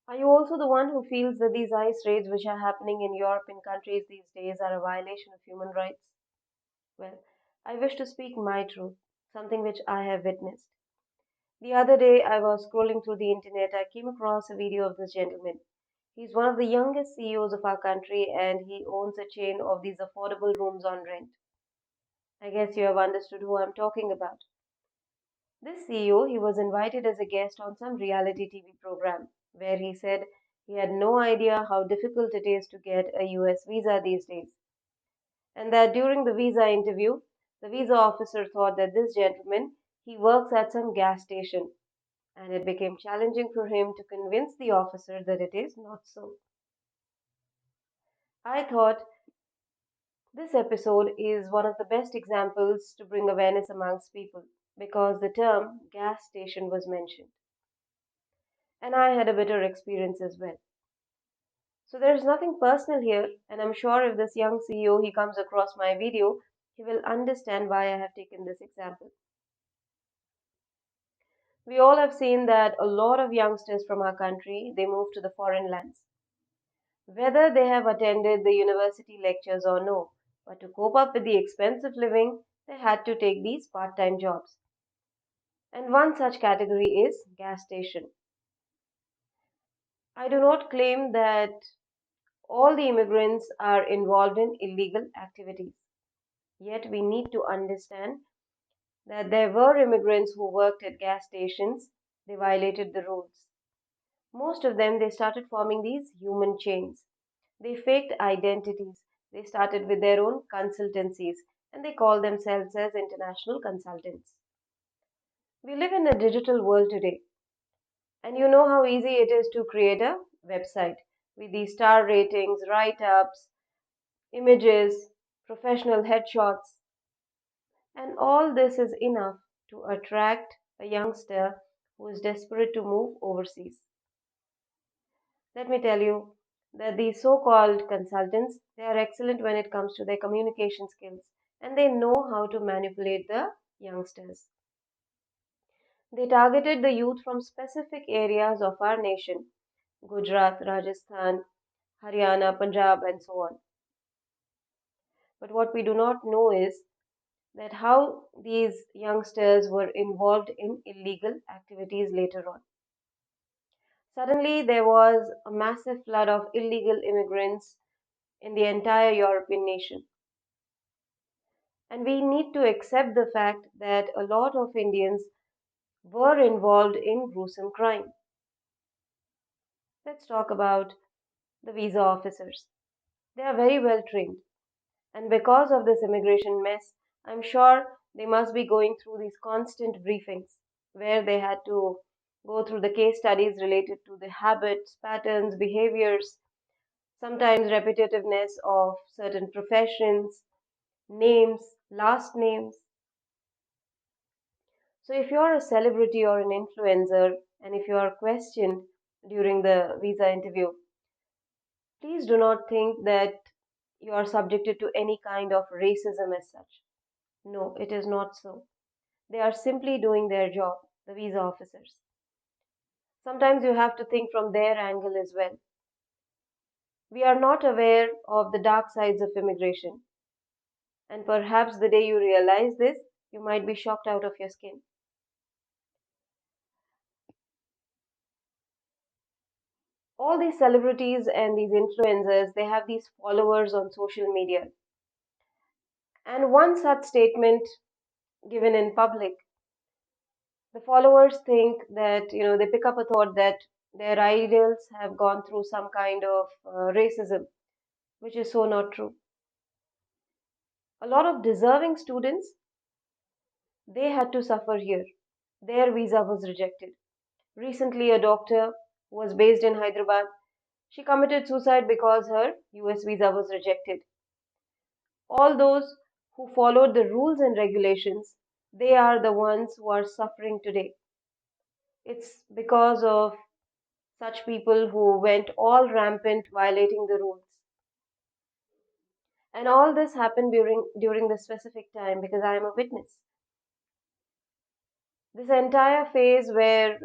Are you also the one who feels that these ICE raids, which are happening in European countries these days, are a violation of human rights? Well, I wish to speak my truth, something which I have witnessed. The other day, I was scrolling through the internet. I came across a video of this gentleman. He's one of the youngest CEOs of our country, and he owns a chain of these affordable rooms on rent. I guess you have understood who I'm talking about. This CEO, he was invited as a guest on some reality TV program where he said he had no idea how difficult it is to get a US visa these days, and that during the visa interview, the visa officer thought that this gentleman, he works at some gas station, and it became challenging for him to convince the officer that it is not so. I thought this episode is one of the best examples to bring awareness amongst people because the term gas station was mentioned, and I had a bitter experience as well. So there is nothing personal here, and I'm sure if this young CEO he comes across my video, he will understand why I have taken this example. We all have seen that a lot of youngsters from our country they move to the foreign lands, whether they have attended the university lectures or no. But to cope up with the expensive living, they had to take these part-time jobs. And one such category is gas station. I do not claim that all the immigrants are involved in illegal activities. Yet we need to understand that there were immigrants who worked at gas stations, they violated the rules. Most of them they started forming these human chains. They faked identities. They started with their own consultancies and they call themselves as international consultants. We live in a digital world today, and you know how easy it is to create a website with these star ratings, write ups, images, professional headshots, and all this is enough to attract a youngster who is desperate to move overseas. Let me tell you that these so called consultants they are excellent when it comes to their communication skills and they know how to manipulate the youngsters. They targeted the youth from specific areas of our nation Gujarat, Rajasthan, Haryana, Punjab, and so on. But what we do not know is that how these youngsters were involved in illegal activities later on. Suddenly, there was a massive flood of illegal immigrants in the entire European nation. And we need to accept the fact that a lot of Indians were involved in gruesome crime. Let's talk about the visa officers. They are very well trained. And because of this immigration mess, I'm sure they must be going through these constant briefings where they had to go through the case studies related to the habits, patterns, behaviors, sometimes repetitiveness of certain professions, names, last names. So if you're a celebrity or an influencer and if you are questioned during the visa interview, please do not think that you are subjected to any kind of racism as such. No, it is not so. They are simply doing their job, the visa officers. Sometimes you have to think from their angle as well. We are not aware of the dark sides of immigration, and perhaps the day you realize this, you might be shocked out of your skin. All these celebrities and these influencers, they have these followers on social media. And one such statement given in public, the followers think that, they pick up a thought that their idols have gone through some kind of racism, which is so not true. A lot of deserving students, they had to suffer here. Their visa was rejected. Recently, a doctor who was based in Hyderabad, she committed suicide because her US visa was rejected. All those who followed the rules and regulations, they are the ones who are suffering today. It's because of such people who went all rampant violating the rules. And all this happened during the specific time because I am a witness. This entire phase where,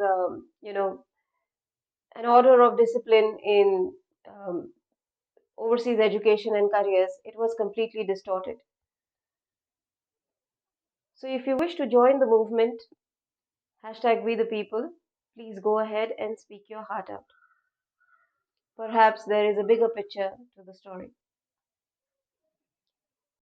an order of discipline in um, overseas education and careers, it was completely distorted. So if you wish to join the movement, hashtag we the people, please go ahead and speak your heart out. Perhaps there is a bigger picture to the story.